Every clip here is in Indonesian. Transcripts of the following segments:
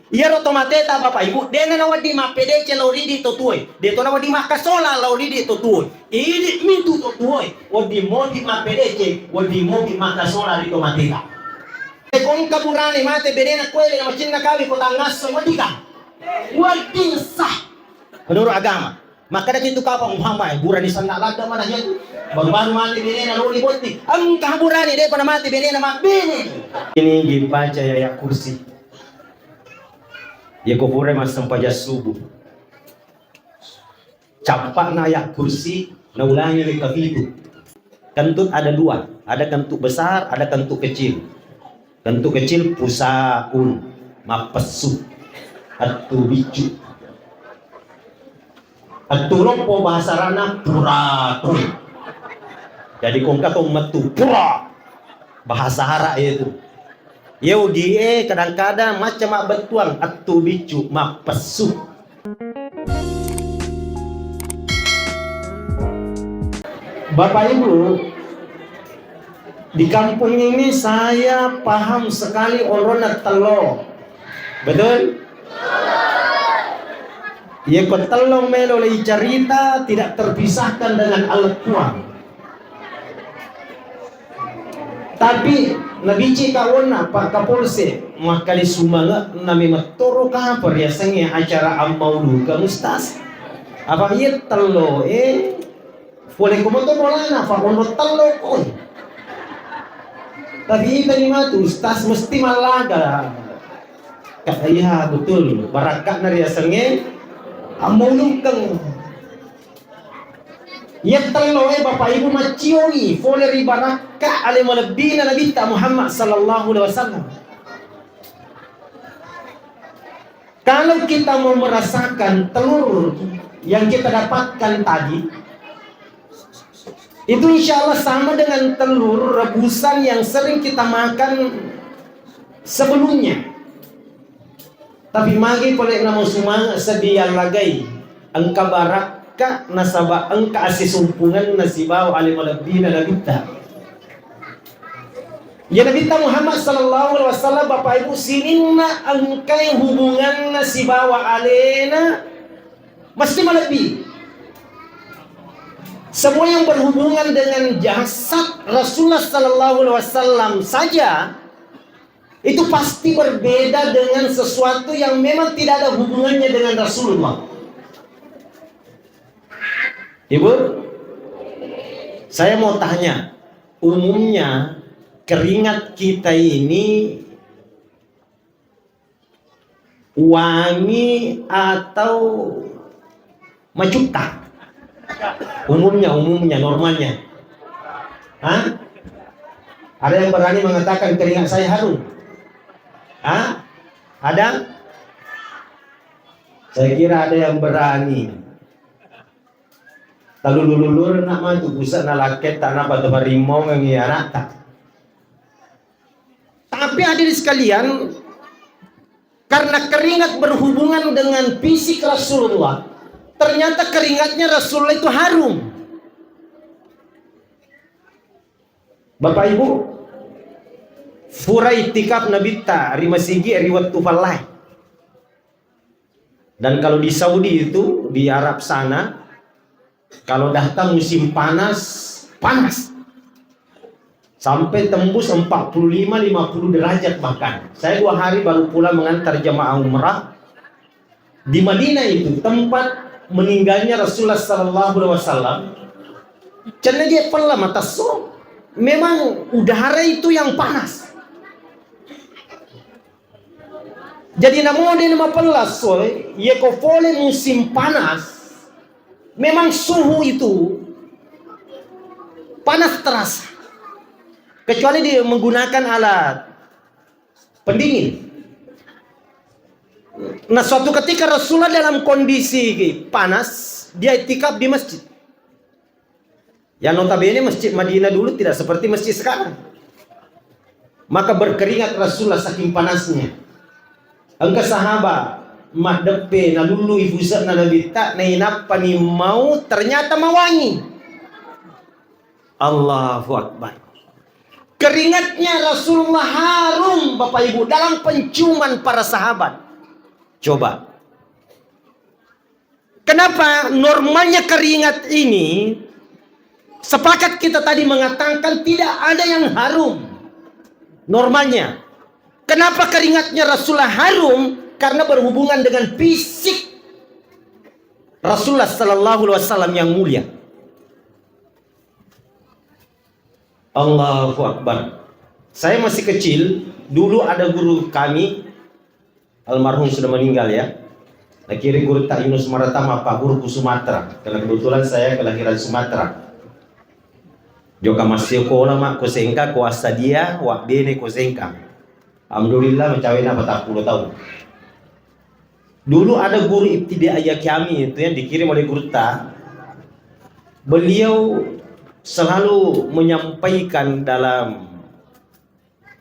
Iya rotomateta bapak ibu, dia na wadi ma pedece lauridi to tuoi, dia to na wadi ma kasola lauridi to tuoi, ini mintu to tuoi, wadi modi ma pedece, wadi modi ma kasola di tomateta. E con kaburani mate benena kweli na machinna kawi ko tangaso wadi ka, wadi sah menurut agama. Maka dari itu kapal Muhammad burani sana lada mana yan, baru mati benena lauri boti, ang kaburani dia pada mati benena mak bene. Ini gibaca ya kursi. Ya kupure mas sampaja subuh. Capak na ya kursi na ulangi lika itu. Kentut ada dua, ada kentut besar, ada kentut kecil. Kentut kecil pusaun, mapesu, atu bicu. Atu lopo bahasa rana puratur. Jadi kongka tong metu pura bahasa hara itu. Yo die kadang-kadang macam mak betuang atu bicu mak pesu. Bapak Ibu, di kampung ini saya paham sekali orona telo. Betul? Ya kok telo meloleh cerita tidak terpisahkan dengan alat tuang. Tapi nabi cika wona pak kapolse makali sumanga nami matoro ka periasanya acara amaulu ka mustas apa iya telo boleh kumoto molana fa ono telo ko tapi tadi matu ustas mesti malaga kata iya betul barakat nariasanya amaulu kang ya telo bapak ibu macioni fole ribaraka ale malabina nabi Muhammad sallallahu alaihi wasallam. Kalau kita mau merasakan telur yang kita dapatkan tadi itu insya Allah sama dengan telur rebusan yang sering kita makan sebelumnya. Tapi magi boleh nama semua sedia lagai angka barak ka nasaba engka asisumpungan nasibaw alimalabdina nabita. Ya Nabi Muhammad sallallahu alaihi wasallam Bapak Ibu sininna engkai hubungan nasibawa alena mesti malabdi. Semua yang berhubungan dengan jasad Rasulullah sallallahu alaihi wasallam saja itu pasti berbeda dengan sesuatu yang memang tidak ada hubungannya dengan Rasulullah. Ibu, saya mau tanya, umumnya keringat kita ini wangi atau macuka? Umumnya, normalnya. Hah? Ada yang berani mengatakan keringat saya harum? Hah? Ada? Saya kira ada yang berani. Lalu lulur nak maju pusat nak laket tak nak batu harimau mengianak tak. Tapi hadirin sekalian, karena keringat berhubungan dengan fisik Rasulullah, ternyata keringatnya Rasulullah itu harum. Bapak Ibu, furai tikap nabita rimasigi riwat tufallah. Dan kalau di Saudi itu, di Arab sana, kalau datang musim panas sampai tembus 45-50 derajat bahkan. Saya 2 hari baru pulang mengantar jamaah umrah di Madinah itu tempat meninggalnya Rasulullah sallallahu alaihi wasallam. Cenanya pala mata so. Memang udara itu yang panas. Jadi namanya nama pelas so, ye ko fole musim panas. Memang suhu itu panas terasa. Kecuali dia menggunakan alat pendingin. Nah suatu ketika Rasulullah dalam kondisi panas, dia itikaf di masjid. Yang notabene masjid Madinah dulu tidak seperti masjid sekarang. Maka berkeringat Rasulullah saking panasnya. Engkau sahabat mak depe na lulu ifusat na labita na inapa ni mau ternyata mawangi. Allahu Akbar. Keringatnya Rasulullah harum Bapak Ibu dalam penciuman para sahabat. Coba. Kenapa normalnya keringat ini, sepakat kita tadi mengatakan tidak ada yang harum normalnya. Kenapa keringatnya Rasulullah harum? Karena berhubungan dengan fisik Rasulullah Sallallahu Alaihi Wasallam yang mulia. Allahu Akbar. Saya masih kecil, dulu ada guru kami, almarhum sudah meninggal ya. Kira guru Tak Yunus Maratama, Pak Guruku Sumatera. Karena kebetulan saya kelahiran Sumatera. Joka masih sekolah mak kosengka kuasa dia, wak bene kosengka. Alhamdulillah mencawina 40 tahun. Dulu ada guru ibtidaiyah kami itu yang dikirim oleh guru Ta. Beliau selalu menyampaikan dalam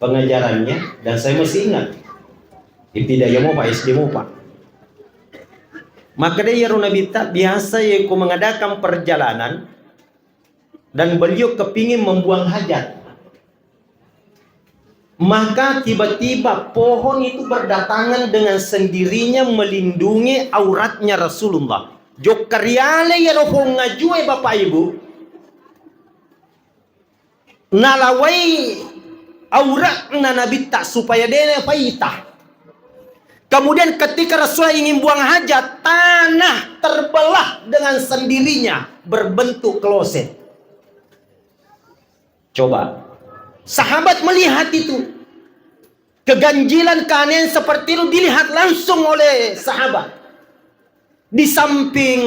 pengajarannya, dan saya masih ingat. Ibtidaiyah mau Pak, SD mau Pak. Maka dia Nabi tak biasa yang mengadakan perjalanan dan beliau kepingin membuang hajat. Maka tiba-tiba pohon itu berdatangan dengan sendirinya melindungi auratnya Rasulullah. Jok karyale ya roh ngajue Bapak Ibu. Nalawai aurat na Nabi tak supaya dia paitah. Kemudian ketika Rasulullah ingin buang hajat, tanah terbelah dengan sendirinya berbentuk kloset. Coba, sahabat melihat itu. Keganjilan keanehan seperti itu dilihat langsung oleh sahabat. Di samping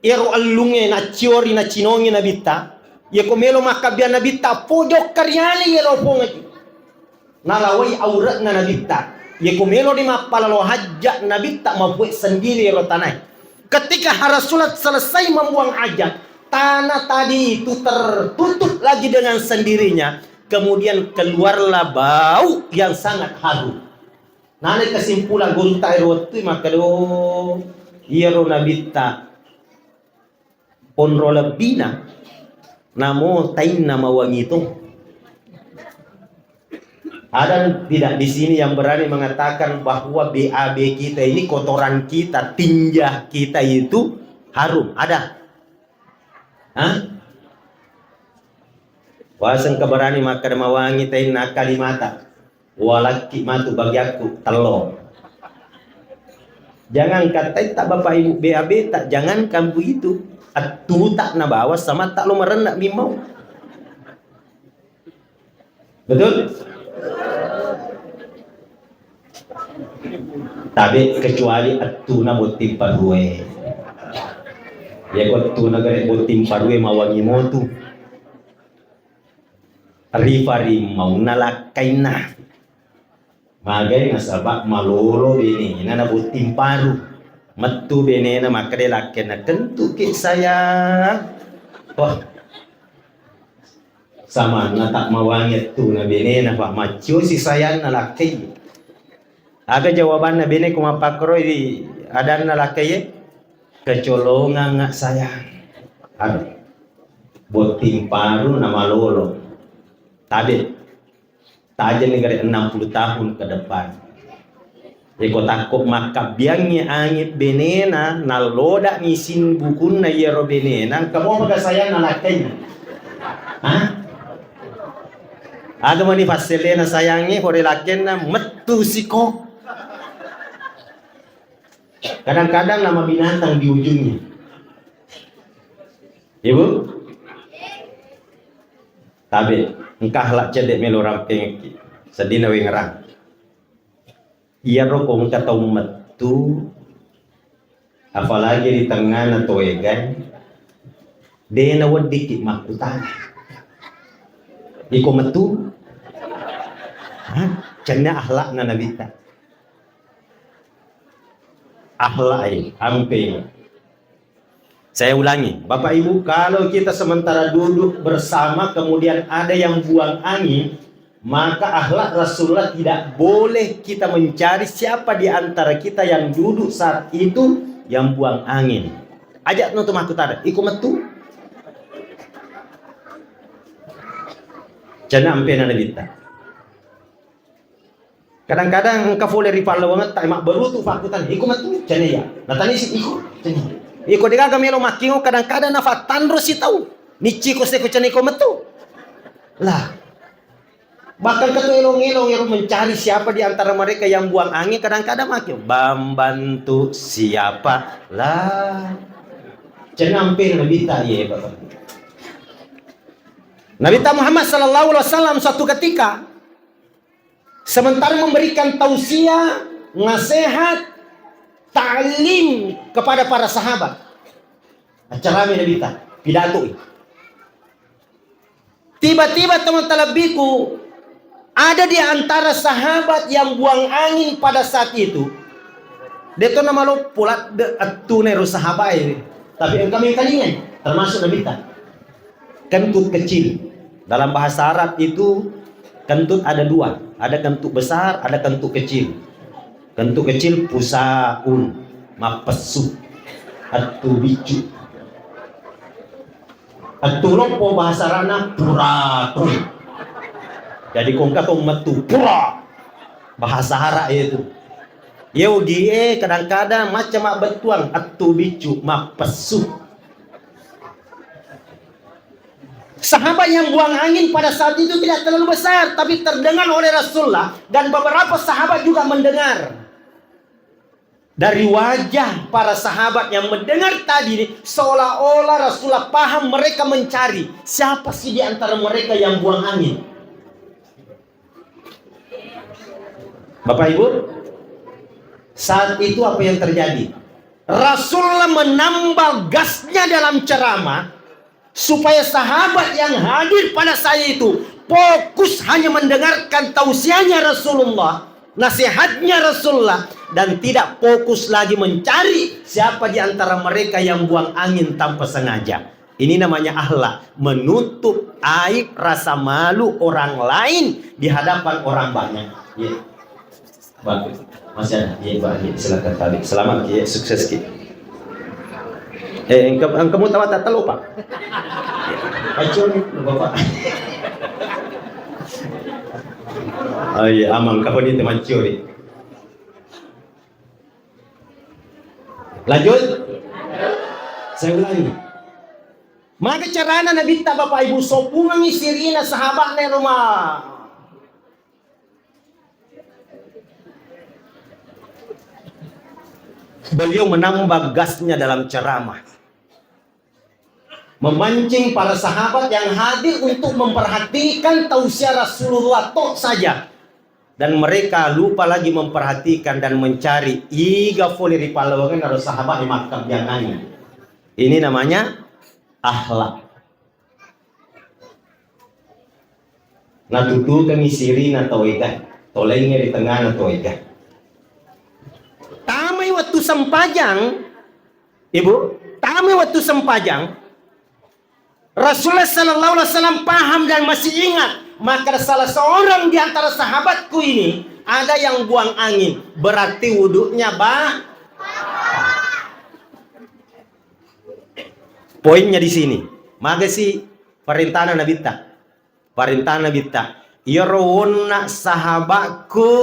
ero allunge na ciori na cinongi na bitta, ya komelo makabia na bitta pojok karyali ero pongaji. Nalawai aurat na bitta. Ya kumelo di mapalalo hajat Nabi tak membuat sendiri rotanai. Ketika Rasulullah selesai membuang hajat, tanah tadi itu tertutup lagi dengan sendirinya. Kemudian keluarlah bau yang sangat harum. Nanti kesimpulan guru tairo itu maka do iero Nabi tak onro lebina namo tain nama wangi itu. Ada tidak di sini yang berani mengatakan bahwa BAB kita ini, kotoran kita, tinja kita itu harum? Ada? Hah? Wasan keberani maka mawangi tain nakalimata. Walaki matu bagi aku telo. Jangan kata tak Bapak Ibu BAB tak, jangan kamu itu. Atu tak na bawa sama tak lo merendak mimau. Betul? Tapi kecuali atuna botim parue. Ya ko atuna gare botim parue mawangi motu. Rifari mau nalakaina. Magai nasabak malolo bini ina na botim paru. Metu bene na makade lakena tentu ke saya. Wah. Sama na tak mawangi tu na bene na pak macu si saya na lakai. Aga jawabannya bene kumapakro di ada nalakaya kecolongan ngak sayang. Ada botim paru nama lolo. Tadi tajen negara 60 tahun ke depan. Eko takut maka biangnya angit benena naloda ngisin bukun na yero benena. Kamu maka sayang nalakaya. Hah? Aga mani faselena sayangnya kore lakena metu siko. Kadang-kadang nama binatang di ujungnya. Ibu? Tapi engkah lak cedek melo ramping sedina we ngerang. Iya rokong kata metu apalagi di tengah na toegan dena wadikit makutana. Iko metu cina akhlak na nabita. Akhlak amping. Saya ulangi, Bapak Ibu, kalau kita sementara duduk bersama kemudian ada yang buang angin, maka akhlak Rasulullah tidak boleh kita mencari siapa di antara kita yang duduk saat itu yang buang angin. Ajak nonton aku tada, iku metu. Cina amping na nabita. Kadang-kadang engkau boleh ripalo banget tak emak baru tu fakutan. Iku matu cene ya. Nah tani si iku cene. Iku dega gamelo makingo kadang-kadang nafa tandro si tahu. Nici ko se ko cene ko matu. Lah. Bahkan ketua elong-elong yang mencari siapa di antara mereka yang buang angin kadang-kadang makin membantu siapa lah. Cenampil Nabi ta ye Bapak. Nabi Muhammad sallallahu alaihi wasallam suatu ketika sementara memberikan tausiah, nasihat, ta'lim kepada para sahabat. Acara Nabi ta, pidato. Tiba-tiba teman talabiku ada di antara sahabat yang buang angin pada saat itu. Dia tu nama lo pulat tu neru sahabat ini. Tapi kami kalian termasuk Nabi ta. Kentut kecil. Dalam bahasa Arab itu kentut ada dua. Ada kentut besar, ada kentut kecil. Kentut kecil pusaun, mapesu, atu bicu. Atu lopo bahasa rana puratu. Jadi kongka kong metu pura bahasa Arab itu. Yau die kadang-kadang macam mak betuang atu bicu mapesu. Sahabat yang buang angin pada saat itu tidak terlalu besar, tapi terdengar oleh Rasulullah dan beberapa sahabat juga mendengar. Dari wajah para sahabat yang mendengar tadi, seolah-olah Rasulullah paham mereka mencari siapa sih di antara mereka yang buang angin. Bapak Ibu, saat itu apa yang terjadi? Rasulullah menambah gasnya dalam ceramah supaya sahabat yang hadir pada saya itu fokus hanya mendengarkan tausiahnya Rasulullah, nasihatnya Rasulullah, dan tidak fokus lagi mencari siapa di antara mereka yang buang angin tanpa sengaja. Ini namanya akhlak, menutup aib rasa malu orang lain di hadapan orang banyak. Ya. Bagus. Masih ada. Ya, Pak. Silakan tadi. Selamat ya, sukses ki. Kamu tahu tak tahu Pak? Ayo Bapak. Oh iya, amang kapan ini teman ciori. Lanjut. Saya ulangi. Maka carana Nabi ta Bapak Ibu sopungan isirina sahabatnya rumah. Beliau menambah gasnya dalam ceramah, memancing para sahabat yang hadir untuk memperhatikan tausiah Rasulullah tok saja, dan mereka lupa lagi memperhatikan dan mencari iga foli ripalawangan harus sahabat di makam jangan. Ini namanya akhlak. Natutu kami siri na toiga, tolengnya di tengah na toiga. Tamai waktu sempajang, Ibu, tamai waktu sempajang, Rasulullah Sallallahu Alaihi Wasallam paham dan masih ingat. Maka salah seorang di antara sahabatku ini ada yang buang angin, berarti wuduknya poinnya di sini. Maka si perintah Nabi ta, perintah Nabi ta, irona sahabatku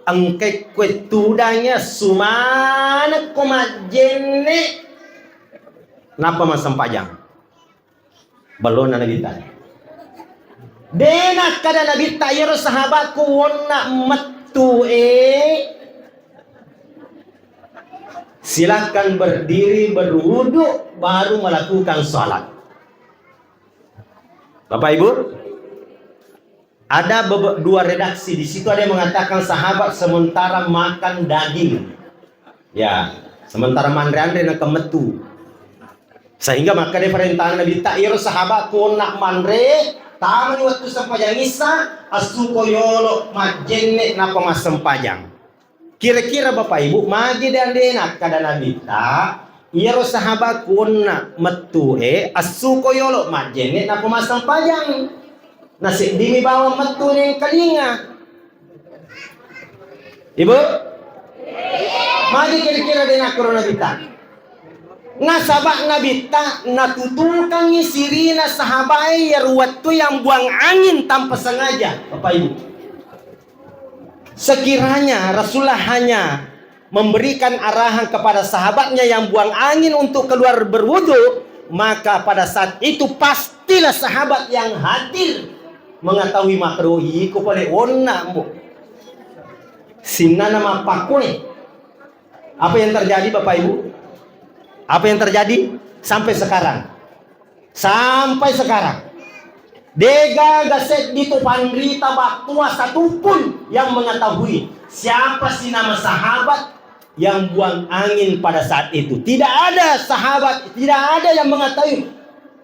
angke kuetudanya sumana komajene napa masam pajang belum Nabi ta dena kada Nabi ta iro sahabatku wonna metu silakan berdiri berwudu baru melakukan salat. Bapak Ibu, ada dua redaksi di situ, ada yang mengatakan sahabat sementara makan daging, ya, sementara mandre nak kemetu, sehingga maka dia perintah Nabi ta'ir sahabatku nak mandre, taman waktu sempajang isa, asuko yolo majenne napa mas sempajang. Kira-kira Bapak Ibu, magi dan denak kada Nabi ta, iro sahabatku nak metu asuko yolo majenne napa mas sempajang. Nasi dimi bawa metu yang kalinga. Ibu, mari kira-kira dena corona kita. Nasabak nabita natutungkan sirina sahabai ya waktu yang buang angin tanpa sengaja, Bapak Ibu. Sekiranya Rasulullah hanya memberikan arahan kepada sahabatnya yang buang angin untuk keluar berwudu, maka pada saat itu pastilah sahabat yang hadir mengetahui makruh iku boleh wonna mo sinna nama pakune. Apa yang terjadi Bapak Ibu? Apa yang terjadi sampai sekarang? Sampai sekarang Dega gaset dito panrita baktua satupun yang mengetahui siapa sih nama sahabat yang buang angin pada saat itu. Tidak ada sahabat, tidak ada yang mengetahui.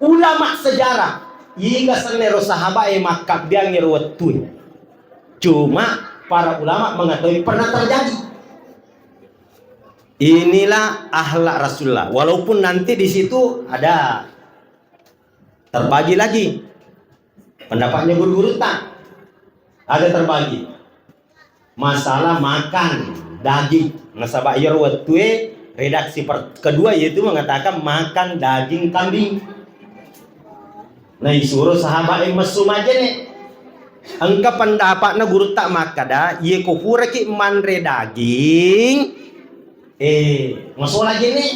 Ulama sejarah iga senero sahabat makak dia ngeruwetun. Cuma para ulama mengetahui pernah terjadi. Inilah akhlak Rasulullah. Walaupun nanti di situ ada terbagi lagi. Pendapatnya guru-guru tak ada terbagi. Masalah makan daging. Nasabah yarwatue redaksi kedua yaitu mengatakan makan daging kambing. Nah disuruh sahabat yang mesum aja nih. Engkau pendapatnya guru tak makada ye kufura ki manre daging. Masuk lagi nih.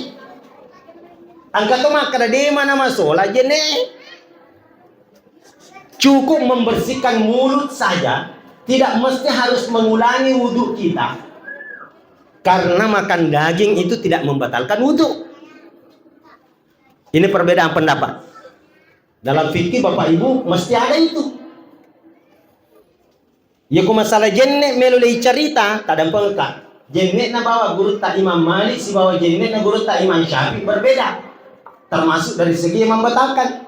Angkat tuh makada di mana masuk lagi nih. Cukup membersihkan mulut saja, tidak mesti harus mengulangi wudhu kita. Karena makan daging itu tidak membatalkan wudhu. Ini perbedaan pendapat. Dalam fikih Bapak Ibu mesti ada itu. Ya ku masalah jenek melulai cerita, tak ada pengkat. Jenek na bawa guru tak Imam Malik, si bawa jenek na guru tak Imam Syafi'i berbeda. Termasuk dari segi yang membatalkan.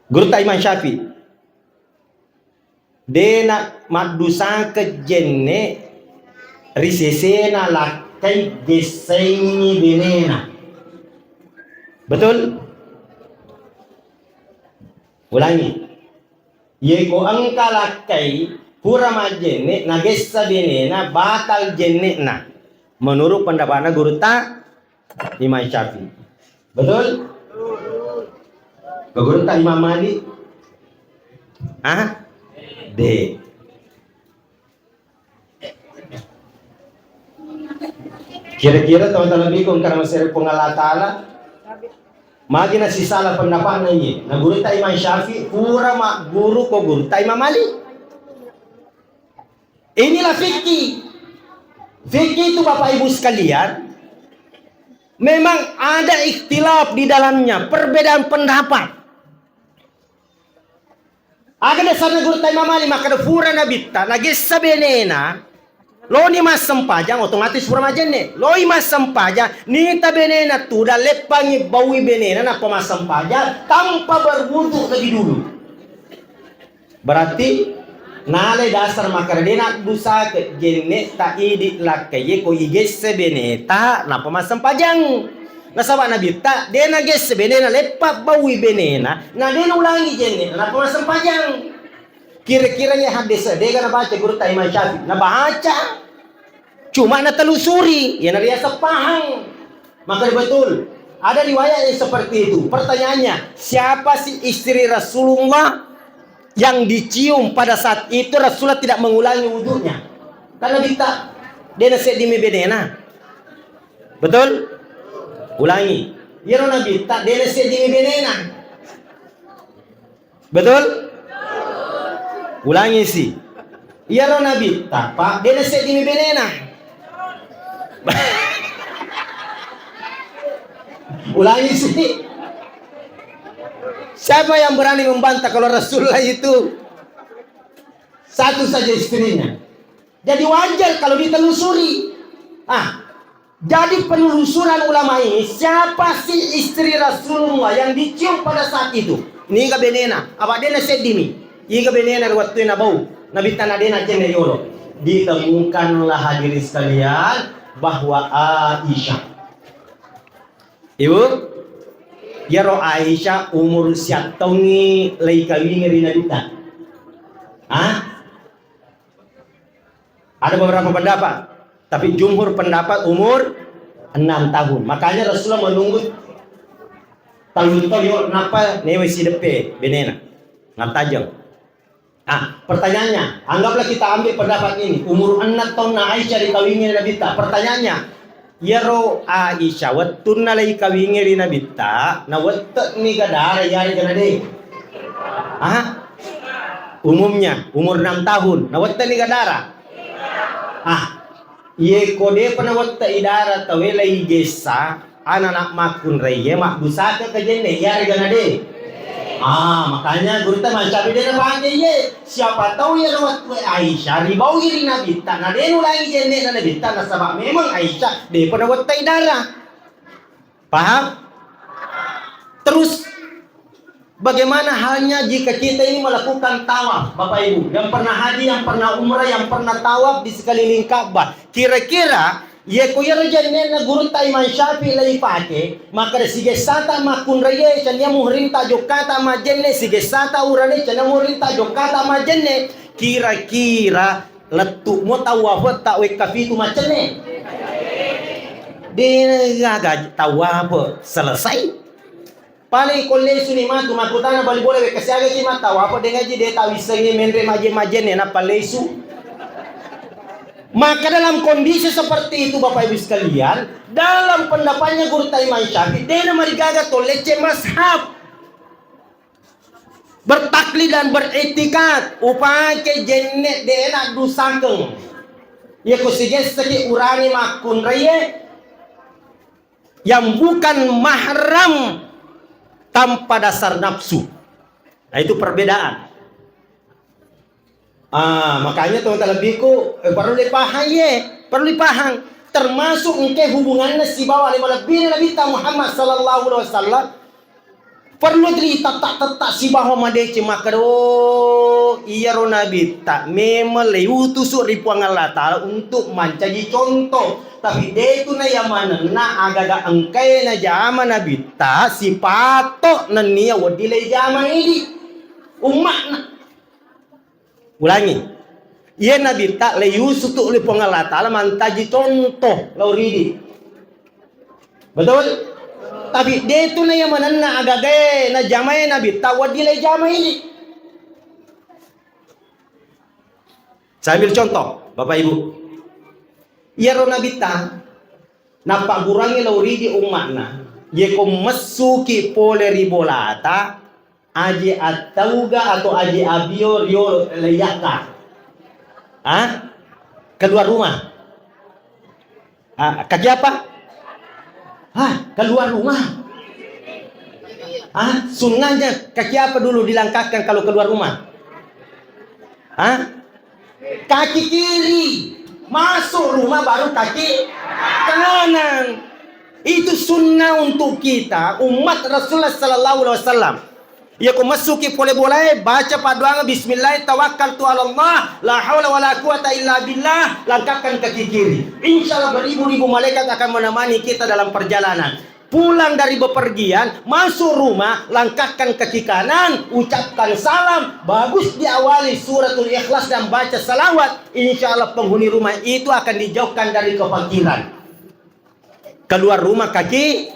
Guru tak Imam Syafi'i dena madusa ke jenne risesena lakai desaini benena. Betul? Ulangi. Yeko angka lakai pura majenne nagesa benena batal jenne na. Menurut pendapatnya guru tak Imam Syafi'i. Betul? Guru tak Imam Malik? D. Kira-kira teman-teman bingung karena masih pengalat ta'ala magi na si salah pendapat na iya na guru tak Imam Syafi'i pura mak guru ko guru tak Imam Malik. Inilah fikih. Fikih itu Bapak Ibu sekalian memang ada ikhtilaf di dalamnya, perbedaan pendapat. Aga dasarnya guru tayo mamali maka da fura na bitta nagisa benena lo ni mas sempajang otomatis fura majenne lo i mas sempajang nita benena tu da lepangi bawi benena na pamas sempajang tanpa berwudu lagi dulu. Berarti nale dasar makardena dusa ke jenne ta idi lakaye ko igese beneta na pamas sempajang. Nasaba na bitta dena gesse benena lepa bawi benena na dena ulangi jenne na pamas sempajang. Kira-kiranya hadis dega na baca guru ta Imam Syafi'i na baca cuma na telusuri ya na riasa pahang. Maka betul ada riwayat yang seperti itu. Pertanyaannya, siapa sih istri Rasulullah yang dicium pada saat itu Rasulullah tidak mengulangi wudhunya? Karena kita dena sedimi benena. Betul? Ulangi. Ya Nabi tak dena sedimi benena. Betul? Ulangi sih. Ya Nabi tak pak dena sedimi benena. Ulangi sih. Siapa yang berani membantah kalau Rasulullah itu satu saja istrinya? Jadi wajar kalau ditelusuri. Jadi penelusuran ulama ini, siapa sih istri Rasulullah yang dicium pada saat itu? Ini ka benena, apa dena sedimi? Iga benena waktu na bau, nabi tanah dena cende yolo. Ditemukanlah hadirin sekalian bahwa Aisyah, ibu, ya roh Aisyah umur siat tahun lagi kawin ngerina duta. Ada beberapa pendapat, tapi jumhur pendapat umur 6 tahun. Makanya Rasulullah menunggu tahun itu yo napa newe si depe benena, ngatajang. Pertanyaannya, anggaplah kita ambil pendapat ini. Umur 6 tahun na Aisyah dikawingi Nabi ta. Pertanyaannya, yaro Aisyah wattun na lay kawingi Nabi ta, na wattat ni gadara yari ganade. Umumnya umur 6 tahun, na wattat ni gadara. Ye kode panawatta idara tawelai gesa anak makun reye mak busaka kejene yari ganade. Makanya guru ta Syafi'i dia panggil ye. Siapa tahu ya waktu Aisyah ribau iri Nabi ta na denu lagi jenne na Nabi ta na sabab memang Aisyah de pada watta idara. Paham? Terus bagaimana halnya jika kita ini melakukan tawaf, Bapak Ibu, yang pernah haji, yang pernah umrah, yang pernah tawaf di sekeliling Ka'bah. Kira-kira ye ko yara jenne na guru ta Imam Syafi'i lai pake, maka sige sata makun raye chanya muhrim ta jokata ma jenne sige sata urane chanya muhrim ta jokata ma jenne. Kira-kira letuk mo tawaf ta we kafitu macene. Dia gaga tawaf selesai. Paling kolej suni matu makutana bali boleh we kasiaga ki mata tawaf dengan ji de tawisengi menre maje-majene na palesu. Maka dalam kondisi seperti itu Bapak Ibu sekalian, dalam pendapatnya guru Imam Syafi'i, dia marigaga tolece mashab. Bertaklid dan beretikat, upake jennet dena dusangkeng. Ya kusiges segi urani makun raya yang bukan mahram tanpa dasar nafsu. Nah itu perbedaan. Makanya teman-teman biku perlu dipaham, termasuk engke hubungannya si bawah lebih Nabi Muhammad sallallahu alaihi wasallam perlu ditatak-tatak si bawah madece makaro iya ro Nabi tak memang leutus ripuang Allah taala untuk menjadi contoh, tapi dia itu na yang mana na agaga engke na jama Nabi tak si patok na niya wadile jama ini umat na. Ulangi, ia Nabi tak leyus untuk oleh Allah Ta'ala mantaji contoh lauridi. Betul? Tapi dia itu na yang mana na agage na jamai Nabi tak wadilai jamai ini. Saya ambil contoh, Bapak Ibu. Ia ro Nabi tak nampak kurangi lauridi umatna. Ia ko masuki pole ribolata. Aji atauga atau aji abio rio leyaka. Keluar rumah. Kaki apa? Keluar rumah. Sunnahnya kaki apa dulu dilangkahkan kalau keluar rumah? Kaki kiri. Masuk rumah baru kaki kanan. Itu sunnah untuk kita umat Rasulullah sallallahu alaihi wasallam. Ya ko masuki boleh baca paduanga bismillah tawakkaltu ala Allah la haula wala quwata illa billah, langkahkan kaki kiri. Insyaallah beribu-ribu malaikat akan menemani kita dalam perjalanan. Pulang dari bepergian, masuk rumah, langkahkan kaki kanan, ucapkan salam, bagus diawali suratul Ikhlas dan baca salawat. Insyaallah penghuni rumah itu akan dijauhkan dari kefakiran. Keluar rumah kaki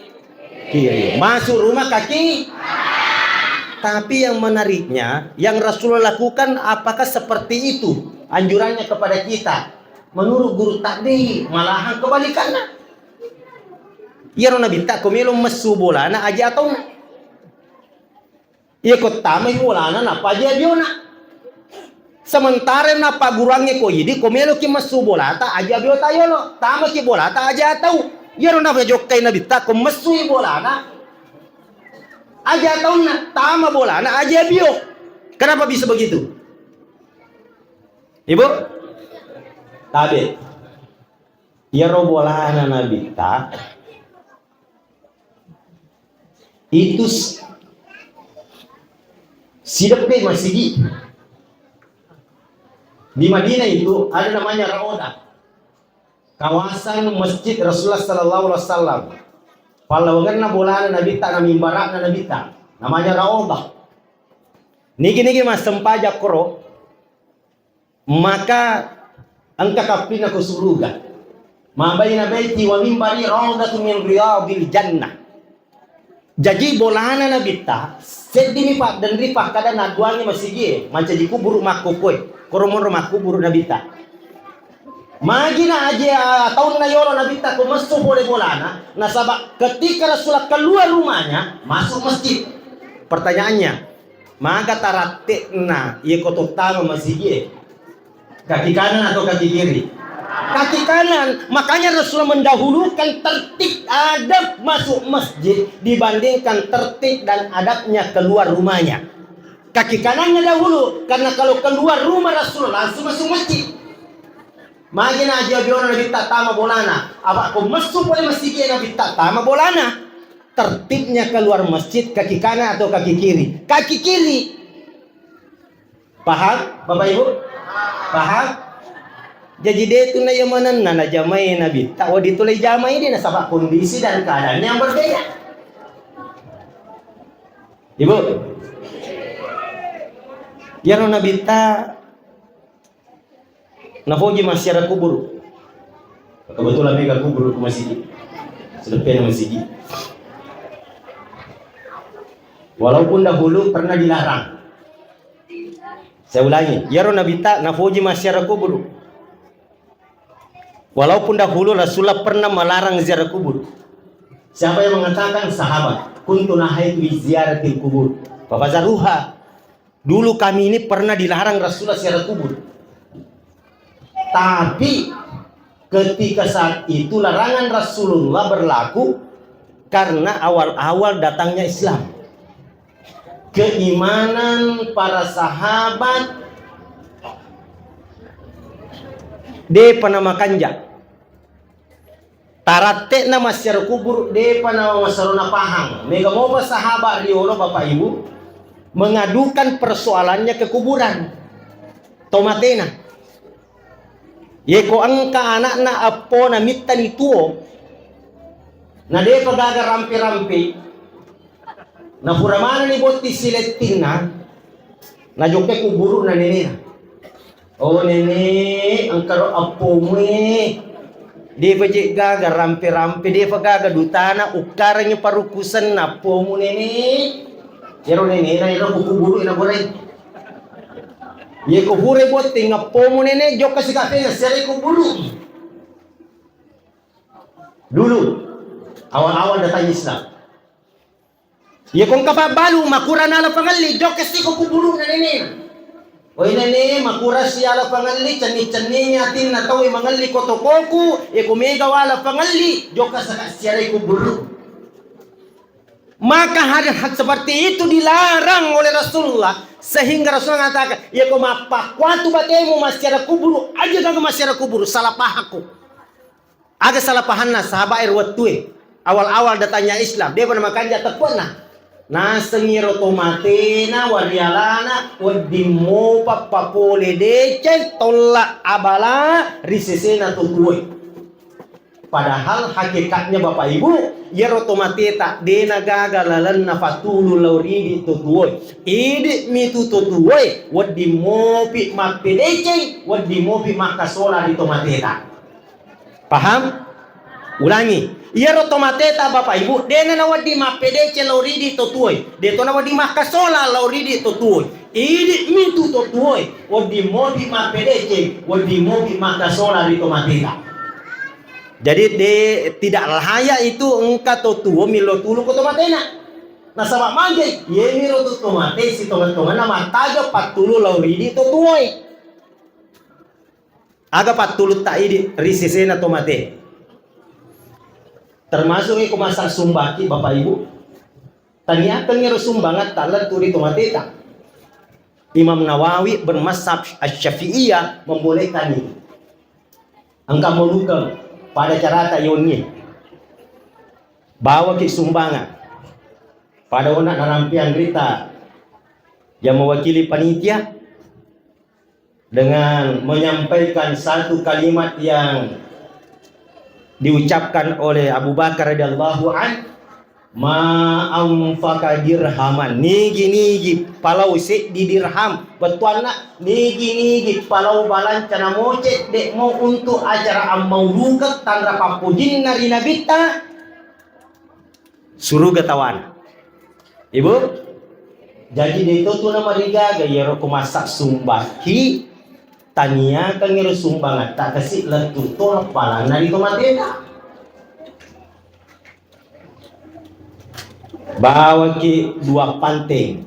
kiri, masuk rumah kaki. Tapi yang menariknya, yang Rasulullah lakukan apakah seperti itu anjurannya kepada kita? Menurut guru tadi, malahan kebalikannya. Ya Nabi tak komelo mesu bolana aja atau na? Ya ko tamay bolana na pa aja biona. Sementara na pagurangnya ko yidi komelo ki mesu bolata aja bio tayo lo. Tama ki bolata aja atau. Ya Nabi jokai Nabi tak ko mesu bolana. Aja tahu nak tama bola nak aja bio. Kenapa bisa begitu? Ibu? Tabe. Ya bola na Nabi tak. Itu sidap deh masih di Madinah itu ada namanya Raudah. Kawasan Masjid Rasulullah sallallahu alaihi wasallam. Palawangan na bola na nabita na mimbarak na nabita. Namanya Raudah. Niki mas sempajak koro. Maka angka kapina ko suruga. Mabayna baiti wa mimbari raudatu min riyadil jannah. Jadi bolana na bitta sedini pak dan ripak kada naduangi masigi manca jiku buru makukoi koromon romaku buru na bitta magi na aja tahun na yoro na bitta ko masuk boleh bolana nasaba ketika Rasulullah keluar rumahnya masuk masjid. Pertanyaannya, maka tarate na ye kotok tama masigi kaki kanan atau kaki kiri? Kaki kanan. Makanya Rasulullah mendahulukan tertib adab masuk masjid dibandingkan tertib dan adabnya keluar rumahnya. Kaki kanannya dahulu, karena kalau keluar rumah Rasulullah langsung masuk masjid. Magina aja biona nabi tama bolana. Apa aku masuk boleh masjid nabi tama bolana? Tertibnya keluar masjid kaki kanan atau kaki kiri? Kaki kiri. Paham, Bapak Ibu? Paham? Jadi dia itu na yamanan na jamai nabi. Tak wadi tulai jamai dia na sabab kondisi dan keadaan yang berbeda. Ibu, ya nabi ta na hoji masyarakat kubur. Kebetulan mereka kubur ke masjid. Sedepena masjid. Walaupun dahulu pernah dilarang. Saya ulangi, ya nabi ta na hoji masyarakat kubur. Walaupun dahulu Rasulullah pernah melarang ziarah kubur. Siapa yang mengatakan? Sahabat. Kuntu nahaitu ziaratil kubur. Bapak Zaruha, dulu kami ini pernah dilarang Rasulullah ziarah kubur. Tapi ketika saat itu larangan Rasulullah berlaku karena awal-awal datangnya Islam. Keimanan para sahabat de panama kanja. Tarate na masyarakat kubur de panama masarona pahang. Mega moba sahabat riolo Bapak Ibu mengadukan persoalannya ke kuburan. Tomatena. Yeko angka anak na apo na mitan ituo. Na de pagaga rampi-rampi. Na furamana ni boti siletina. Na joke kuburu na nenena. Oh nene, angkaro apo mo eh. Dia pajik gaga rampe-rampe dia pagaga dutana ukaranya parukusan na apo mo nene. Yero nene na iro kuburu ina boray. Ye kubure bote ngapo mo nene joka si kafe na sere kuburu. Dulu awal-awal datang Islam. Ye kung kapabalu makura na la pangali joka si kuburu na nene. Oy nene makura siya la pangali chani atin na tawi mangali kotokoku e kumega wala pangali joka sa siya kuburu. Maka hal seperti itu dilarang oleh Rasulullah sehingga Rasulullah mengatakan ya kau mapak waktu batemu masyarakat kuburu aja kagak masyarakat kuburu salah pahaku agak salah pahanna sahabat irwatue awal-awal datanya Islam dia pernah makan jatuh pernah na sengiro tomatena warialana wadimo papapole dece tolak abala risesena tutuwe. Padahal hakikatnya Bapak Ibu yero tomateta dena gagalalan na fatulu lauridi tutuwe idi mitu tutuwe wadimo pi mapedece wadimo pi makasola di tomateta. Paham? Ulangi. Yero tomateta Bapak Ibu dena na wadi mapedece lauridi tutuwe deto na wadi makasola lauridi tutuwe idi mitu tutuwe wadimo pi mapedece wadimo pi makasola di tomateta. Jadi tidak layak itu engka tutuo milo tulu ko tomatena. Na sama mangge ye miro tu tomate si tomat-tomat na mataga patulu lauridi tutuoi. Aga patulu taidi risesena tomate. Termasuk ko masak sumbaki Bapak Ibu. Tanya ngero sumbangat talan turi tomateta. Imam Nawawi bermazhab Asy-Syafi'iyah membolehkan ini. Angka melukam pada carata yoni bawa ke sumbangan pada onak narampian rita yang mewakili panitia dengan menyampaikan satu kalimat yang diucapkan oleh Abu Bakar radhiyallahu an ma anfaqa dirhaman nigi palau se di dirham betuana nigi palau balan cana moce dek mau untuk acara amaulukat tandra papujin nari nabita suruh gatawan Ibu, jadi dito to na marigaga yero kumasak sumbahi tania kang yero sumbang at kasi latuto palang na dito matenda. Bawa ki dua panteng.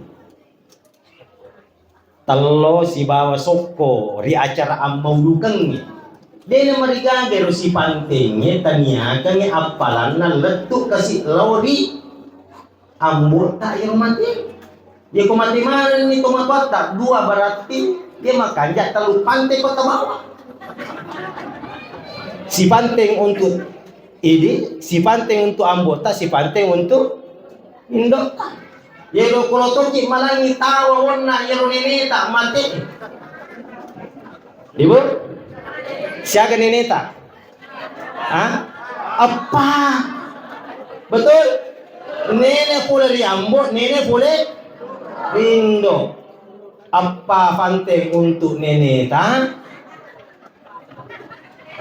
Talo si bawa soko ri acara amaulukang ni. Dena marigaga yero si pantengnya tania kang apalan na letu kasi lawri ambota yero mati. Ya kumati mana ni tumapata dua berarti dia makan jak terlalu pantai kota bawah. Si panteng untuk ini, si panteng untuk anggota, si panteng untuk indota. Ya lo kalau toki malangi tawa warna ya lo neneta mati. Ibu, siapa neneta? Hah? Apa? Betul? Nenek pula riambut, nenek pula Rindo. Apa panteng untuk neneta?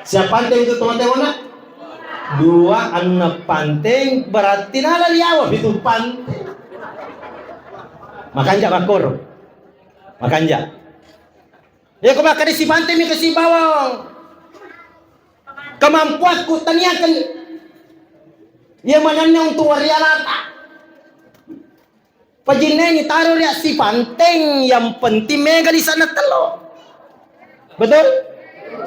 Siapa panteng untuk teman-teman? Dua anak panteng berarti nala liawa itu panteng. Makan jak bakor. Makan jak. Ya kau makan si panteng ni kasi bawang. Kemampuanku taniakan. Ya mananya untuk warialata. Pajinay ni taruh dia si panteng yang penting mega di sana telo. Betul?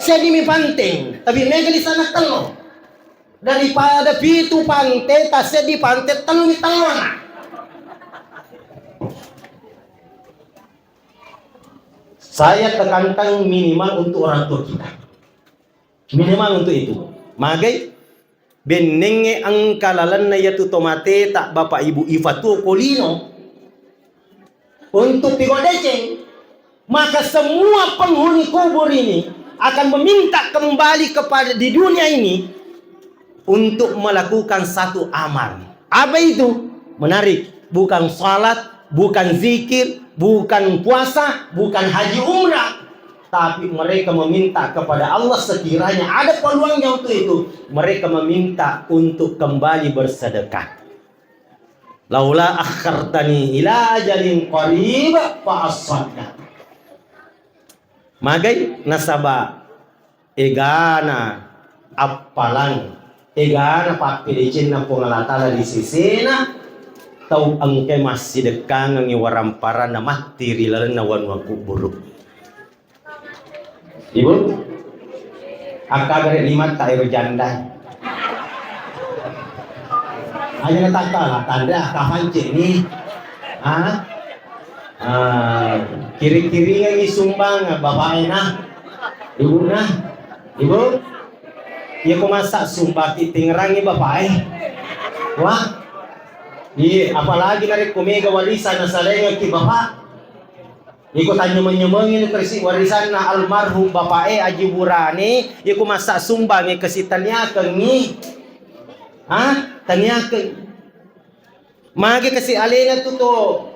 Saya di panteng, tapi mega di sana telo. Daripada pitu panteng, tak saya di panteng telo ni telo. Saya tekankan minimal untuk orang tua kita. Minimal untuk itu. Magai benenge ang kalalan na yatu tomate tak bapak ibu ifatu kolino. Untuk pigodeceng, maka semua penghuni kubur ini akan meminta kembali kepada di dunia ini untuk melakukan satu amal. Apa itu? Menarik. Bukan salat, bukan zikir, bukan puasa, bukan haji umrah. Tapi mereka meminta kepada Allah sekiranya ada peluangnya untuk itu. Mereka meminta untuk kembali bersedekah. Laula akhartani ila ajalin qarib fa asaddaq. Magai nasaba egana apalan egana papilicin na pungalatala di sisena tau angke masih dekang ngi warampara na matiri lalan na wanwa kuburu. Ibu akagare lima tayo janda. Hanya nataka tanda kapanci ni, kiri-kiri yang isumbang bapak na, ibu na, ibu, ya kumasak sumbang titingrangi bapak wah, iya apalagi narik kumega warisan na salenga ki bapak, ikut tanya menyemangin kersi warisan na almarhum bapak aji burani, ya kumasak sumbang kesitannya kengi. Tanyakan magi kasi alena tuto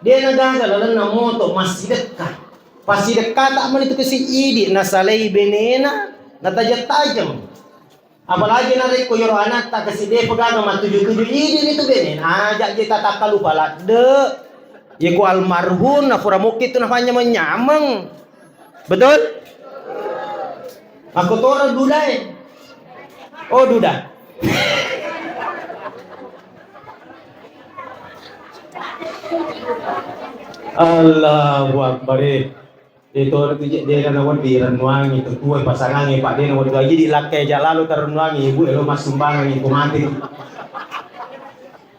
dia nagagalalan na moto masih dekat pasti dekat tak man itu kasi idi nasalay benena natajat-tajam apalagi narik ko yoro anak tak kasi dia pegang matuju-tuju idi nito benena ajak kita tak kalupa de ya ko almarhum na furamuki itu nafanya menyamang betul aku tora duda oh duda Allahu Akbar. Itu dia nawar di renwangi itu tuai pasangan pak dia nawar gaji di lakai jalalu terrenwangi ibu elo mas sumbangan itu mati.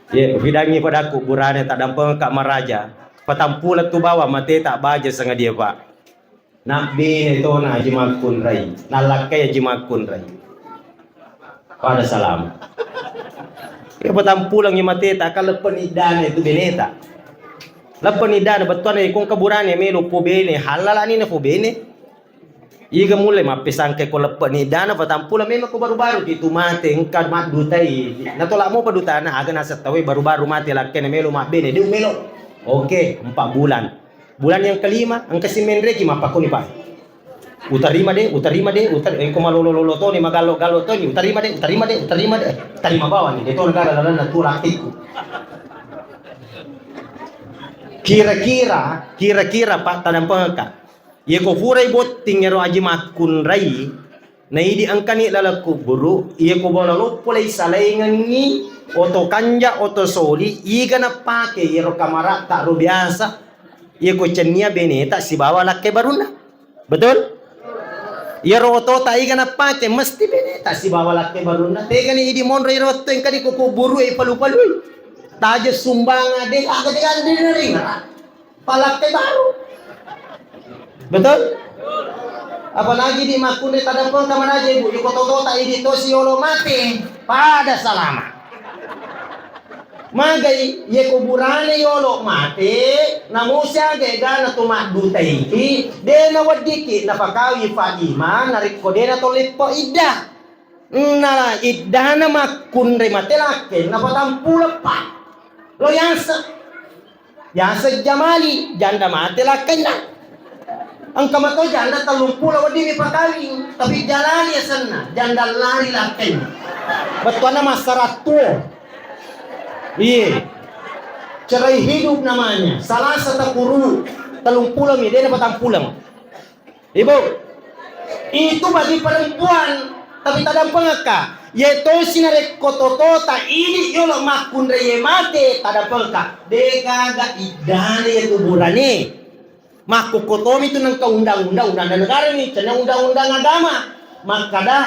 Ya bidangi padaku burane tak dampeng kak maraja. Patampulat tu bawa mati tak baja sangat dia pak. Nak bin itu na jimakun rai. Nalakai jimakun rai. Pada salam. Ya patampulang yang mati tak kalau penidana itu beneta. Lapan idan betul ni kung kaburane melo po bene halala ni na po bene. Iga mulai mapisang kay ko lapan idan patampula melo ko baru-baru di tumate engkad mat dutai. Natolak mo pa duta na aga nasa tawi baru-baru mati laki na melo mat bene di melo. Oke, 4 bulan. Bulan yang kelima ang kasimen reki mapako ni pa. Utarima de, ko malololo to ni magalo-galo to ni utarima de. Tarima bawa ni dito nagara na tulak tiku. Kira-kira Pak tadang pengka. Ye ko furay bot tingero aji makun rai. Na idi angkani lalaku buru. Ye ko bola lopulay salayngan ni oto kanja oto soli. Iga na pake yero kamara tak ro biasa. Ye ko cenia beneta si bawa lakke baruna. Betul? Yero oto ta iga na pake mesti beneta si bawa lakke baruna. Tega ni idi monro yero oto yang kadi ko buru e palu-palu. Taja sumbang ade agak-agak ring palakke baru. Betul? Apalagi di makunde tadang pun kaman aja ibu. Yuko tota ini to si yolo mati pada salama. Magai ye kuburane yolo mati namusya gega na tumak dutai iki de na wadiki na pakawi Fadima narik kode na tolipo ida. Na ida na makunde mati laki na patampula pa. Lo yasa jamali janda mati laki na. Ang kamato janda talumpula wadi mi pakawi tapi jalani sana janda lari laki. Betul nama saratuo. Iya. Cerai hidup namanya. Salah satu kuru talumpulang dia dapat pulang. Ibu, itu bagi perempuan tapi tadang pengaka. Yeto sinarek kototota ini yolo makun reye mate tadang pengaka. Deka ga idane ya kuburane. Maku kotomi itu nang undang-undang negara ni, cenang undang-undang agama. Maka dah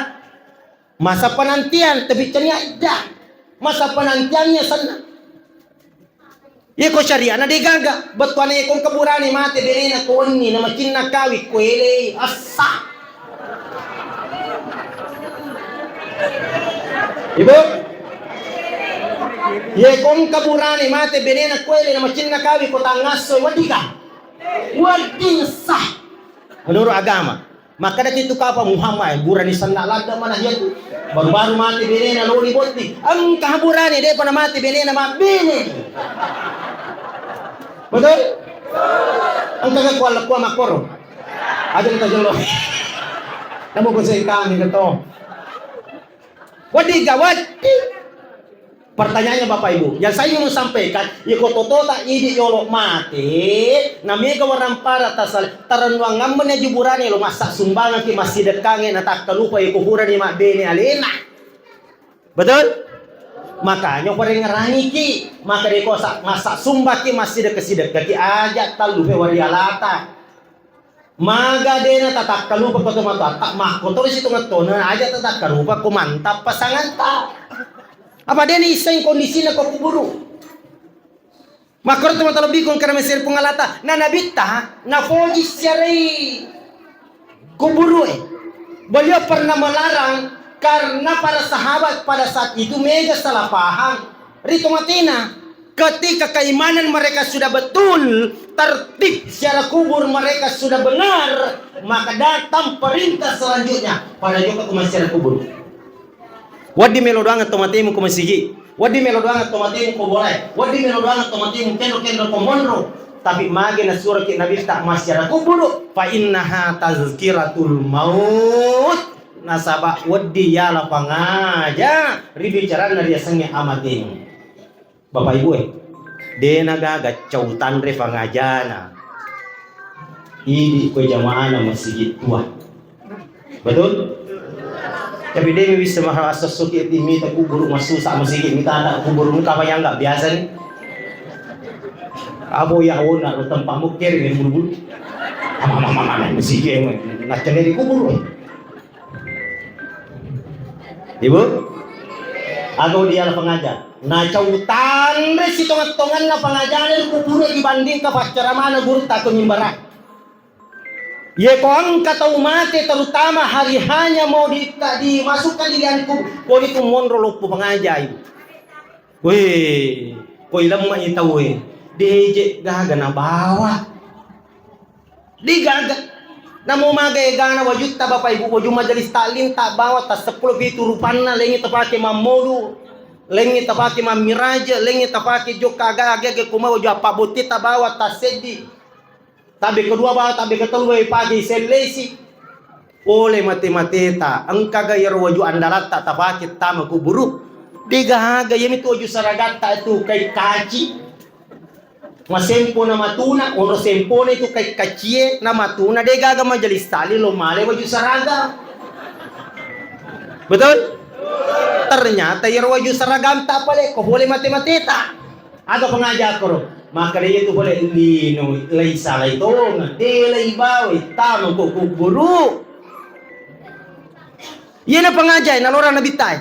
masa penantian tapi cenang ida. Masa penantiannya sana. Ye ko syariah na digaga. Betuan ye kong kaburani mate benena ko ni na makin na kawi ko ele asa. Ibu. Ye kong kaburani mate benena ko ele na makin na kawi ko tangaso wadiga. Wadin sah menurut agama. Maka dari itu kapa Muhammad burani sana lada mana dia tu baru mati benena loli boti ang kaburani dia pernah mati benena ma bene betul ang kagak kuala makoro ada kita jelo namu bosai kami keto wadi gawati. Pertanyaannya Bapak Ibu, yang saya mau sampaikan, iko totota idi yolo mati, namanya warang para tasal taranwang ngamnya juburane lo masak sumbangan ki masih dekange natak kalupa iko hurani mak bene alena. Betul? Makanya orang ngerani ki, maka deko masak sumba ki masih dekesidek ki aja talupe warialata. Maga dena tatak kalupa ko tumata tak mah kotor situ ngatona aja tatak kalupa ko mantap pasangan ta. Apa dia ni isang kondisi na kuburu? Makro teman lebih kong karena mesir pengalata na nabita na foji siarai kuburu beliau pernah melarang karena para sahabat pada saat itu mega salah paham. Rito matina ketika keimanan mereka sudah betul, tertib secara kubur mereka sudah benar, maka datang perintah selanjutnya pada juga ke masyarakat kubur. Wadi melodoang at tomatimu kumasigi. Wadi melodoang at tomatimu kubolay. Wadi melodoang at tomatimu kendo kumonro. Tapi magi na surah ki nabi tak masyarakat kubur. Fa innaha tazkiratul maut. Nasaba wadi yala pangaja. Ribicara na dia sangnya amatin. Bapak Ibu dia nagagat cautan re pangajana. Idi ko jamaah na masjid tua. Betul? Tapi dia bisa merasa sakit ini tak kubur masuk sama sikit minta anak kubur muka apa yang enggak biasa nih. Abo ya ona tempat mukir ni bulu-bulu. Mama sikit nak cari kubur. Ibu, aku dia lah pengajar. Nah cautan resi tongan-tongan lah pengajaran kubur dibanding ke ceramah guru tak kunyimbarak. Ye kong kata umat terutama hari hanya mau dimasukkan di lianku kodi kumonro lupu pengajar ibu. Weh, koi lemah itu weh. Deje gaga na bawa. Digaga. Namo magay gana wajud ta Bapak Ibu wajud majelis taklim tak bawa tas 10 itu rupana lengi tapake mamodu. Lengi tapake mamiraja, lengi tapake jok kaga-aga kuma wajud apa buti tak bawa tas sedi. Tabi kedua bawa tabi ketelu pagi selesi oleh mati-mateta ang kagayar waju andalat tak tapakit tama kuburu digahaga yami tuju saragat ta itu kay kaci Masempo na matuna, ono sempo na itu kay kachie na matuna, de gaga majalis tali lo male waju saragam. Betul? Ternyata yang waju seragam tak boleh, kau boleh matematika. Ada pengajar kau, maka dia itu boleh lino, lay salah itu, nanti lay bawa, tamu kau guru. Ia na pengajar, nalora nabi tay.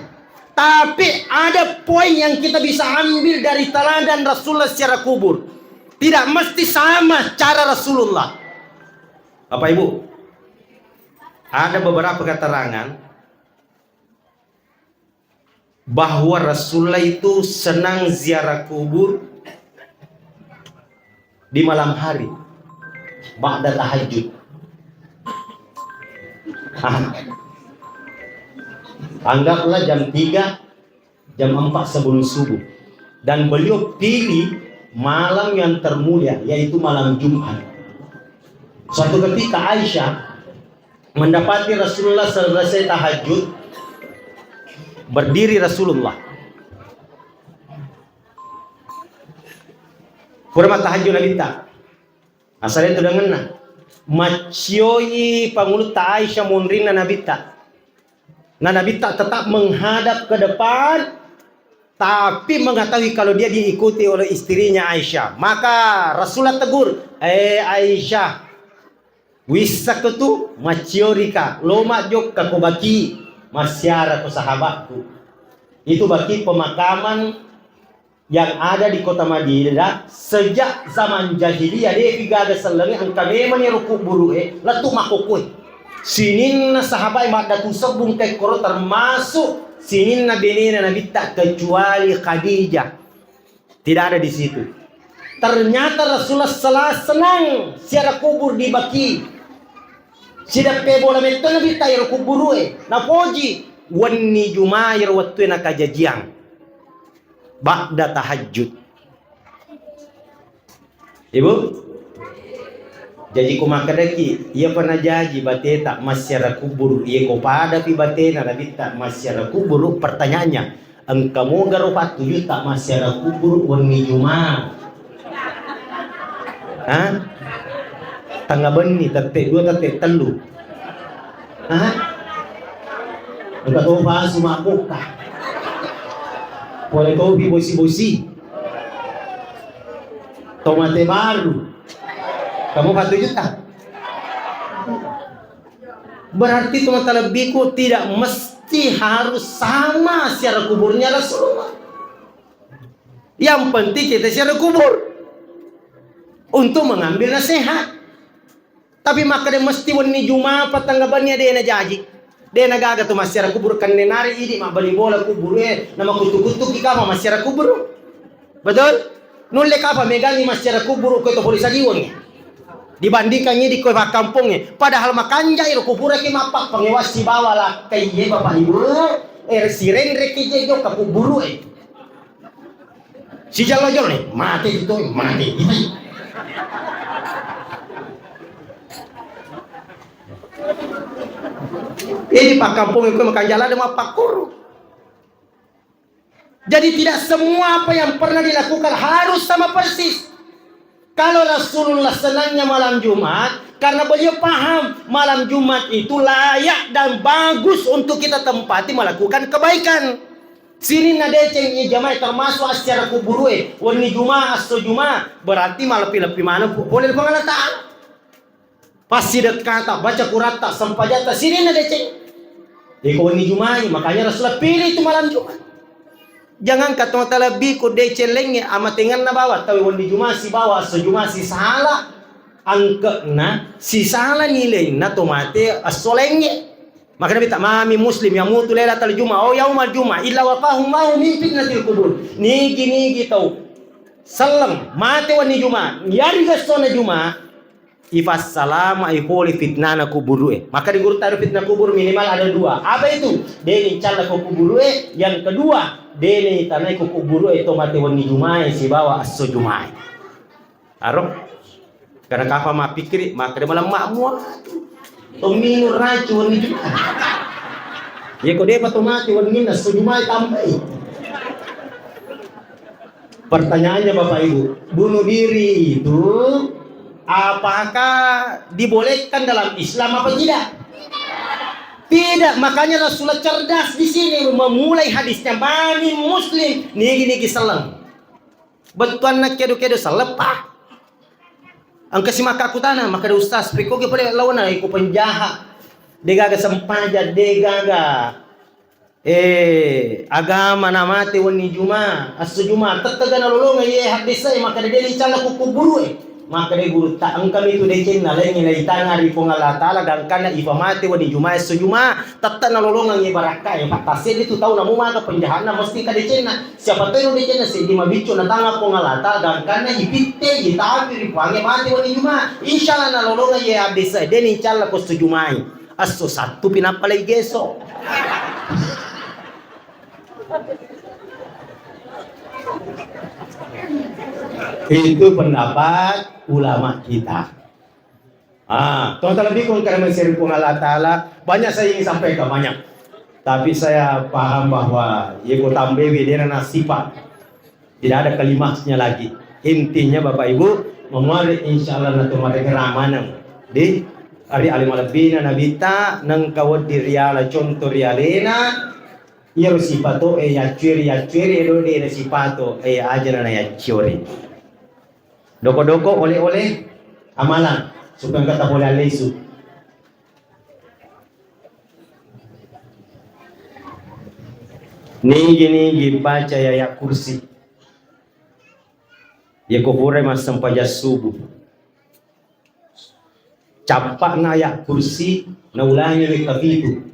Tapi ada poin yang kita bisa ambil dari teladan Rasulullah secara kubur. Tidak mesti sama cara Rasulullah. Bapak Ibu, ada beberapa keterangan bahwa Rasulullah itu senang ziarah kubur di malam hari ba'da tahajud. Anggaplah jam 3, jam 4 sebelum subuh. Dan beliau pilih malam yang termulia, yaitu malam Jumat. Suatu ketika Aisyah mendapati Rasulullah selesai tahajud, berdiri Rasulullah. Kurma tahajud Nabi tak. Asal itu dengan macioi pangulut Aisyah munrina Nabi tak. Nah Nabi tak tetap menghadap ke depan, tapi mengetahui kalau dia diikuti oleh istrinya Aisyah. Maka Rasulullah tegur, Aisyah, wissakutu maciorika, loma jok kakobaki, masyara ko sahabatku. Itu bagi pemakaman yang ada di kota Madinah sejak zaman jahiliyah. Dia figaga selengi angka memang ruku buru latu makokoi. Sinin na sahabat mak datu sebung kay koro termasuk sinin na benina Nabi tak kecuali Khadijah. Tidak ada di situ. Ternyata Rasulullah senang siara kubur di Baki. Sida pe bola metto Nabi tak yer kuburu na poji wani jumair waktu na kajajiang ba'da tahajud. Ibu, jadi ko makadaki ia pernah janji bate tak masyara kubur ia ko pada pi bate na Nabi tak masyara kubur. Pertanyaannya, engkau garo 4 tak masyara kubur wani jumaah. Tangga beni tetek 2 tetek telu. Enggak tahu bahas semua buka. Boleh kau bosi-bosi. Tomate baru. Kamu 4 juta. Berarti tomate lebih kok tidak mesti harus sama secara kuburnya Rasulullah. Yang penting kita secara kubur untuk mengambil nasihat. Tapi maka dia mesti wani Jumat patanggabannya dia na jaji. Dia na gaga tu masyarakat kubur kan nenari ini mak bali bola kubur nama kutu-kutu kita mah masyarakat kubur. Betul? Nulle kapa megangi masyarakat kubur ko to polisi diwon. Dibandingkannya di kota kampungnya. Padahal makanja iro kubur ke mapak pangewasi bawa lah kaiye Bapak Ibu. Siren reki jo ka kubur Si jalo-jalo nih mati itu mati. Ini pak kampung itu makan jalan dengan pak kuru. Jadi tidak semua apa yang pernah dilakukan harus sama persis. Kalau Rasulullah senangnya malam Jumat, karena beliau paham malam Jumat itu layak dan bagus untuk kita tempati melakukan kebaikan. Sini nadeceng jamaah termasuk asyara kuburue, wani Jumat aso Jumat, berarti malah lebih mana boleh pengalatan. Pasti dekat baca Quran tak sempajata sini nadeceng. Iko ni Jumat, makanya Rasulullah pilih itu malam Jumat. Jangan kata lebih ko decelengnya ama tengan na bawa tahu wani Jumat si bawa so Jumat si salah angka na si salah nilai na tomate asolengnya. Maka Nabi tak mami muslim yang mutu lailatul Jumat oh yaumal Jumat illa waqahum mau min fitnatil kubur. Nigi tahu salam mate wani Jumat yari gasona Jumat ifas salama ifoli fitnana kuburu maka di guru taruh fitnah kubur minimal ada 2. Apa itu? Deni cala ko kuburu yang kedua deni tanai ko kuburu itu mati wani Jumat si bawa aso Jumat. Arok karena kafa ma pikir maka dia malam makmu tominu racu wani Jumat. Ya ko dia patu mati wani aso Jumat tambai. Pertanyaannya Bapak Ibu, bunuh diri itu apakah dibolehkan dalam Islam apa tidak? Tidak, makanya Rasulullah cerdas di sini memulai hadisnya Bani Muslim nigi selang. Betuan nak kedo selepak. Ang kasi makakutana maka ustaz prikoge pada lawan ay ko penjahat. Degaga sempaja degaga agama namate wani juma as-juma tataga na lolong ay hadis ay maka deli chala ko kuburu maka de guru ta ang kami tu de chen na lengi na itanga ri po ngala tala gangkana ifamate wani juma as-juma tatta na lolong ang ibaraka ay patase itu tahu na mo maka penjahat na mesti ka de chen na siapa tahu de chen na si di mabicho na tanga po ngala tala gangkana ipitte itapi ri po ang mate wani juma insyaallah na lolong ay hadis ay deni chala ko as-jumai aso satu pinapalay geso. Itu pendapat ulama kita. Terlebih karena sering Allah Ta'ala banyak saya ingin sampaikan banyak. Tapi saya paham bahwa Yeko Tambewi dia sifat. Tidak ada kalimatnya lagi. Intinya Bapak Ibu memari insyaallah nanti mereka ramanan di hari alimalabina nabita nang kawat diriala contoh rialena. Iyo sipato ya curi do de sipato ajaran ya curi. Doko oleh amalan supaya kata boleh lesu. Nigi baca ya kursi. Ya kufure mas sampaja subuh. Capak na ya kursi na ulangi ni kafitu.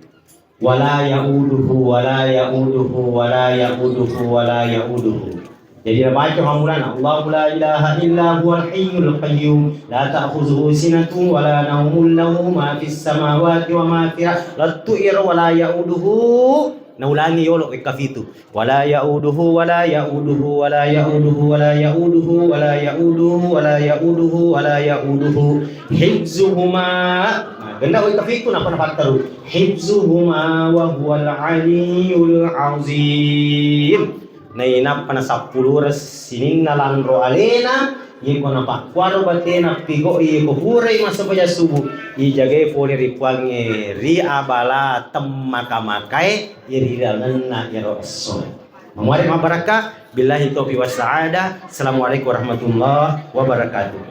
Wala yauduhu wala yauduhu wala yauduhu wala yauduhu. Jadi baca hamulan Allahu la ilaha illa huwal hayyul qayyum la ta'khudhuhu sinatun wala nawmun lahu ma fis samawati wa ma fil ardi wala yauduhu. Naulangi yolo ikafitu wala yauduhu wala yauduhu wala yauduhu wala yauduhu wala yauduhu wala yauduhu wala yauduhu hifzuhuma. Ganda ko ikafitu na panapataru hifzuhuma wa huwal aliyul azim. Na inap na sa puluras sinin na langro alena yeko na pakwaro bate na pigo yeko huray masabaya subu ijagay poli ripuange ri abala temakamakay iridalan na yero eso. Mamuari mabaraka billahi taufiq wa sa'ada. Assalamualaikum warahmatullahi wabarakatuh.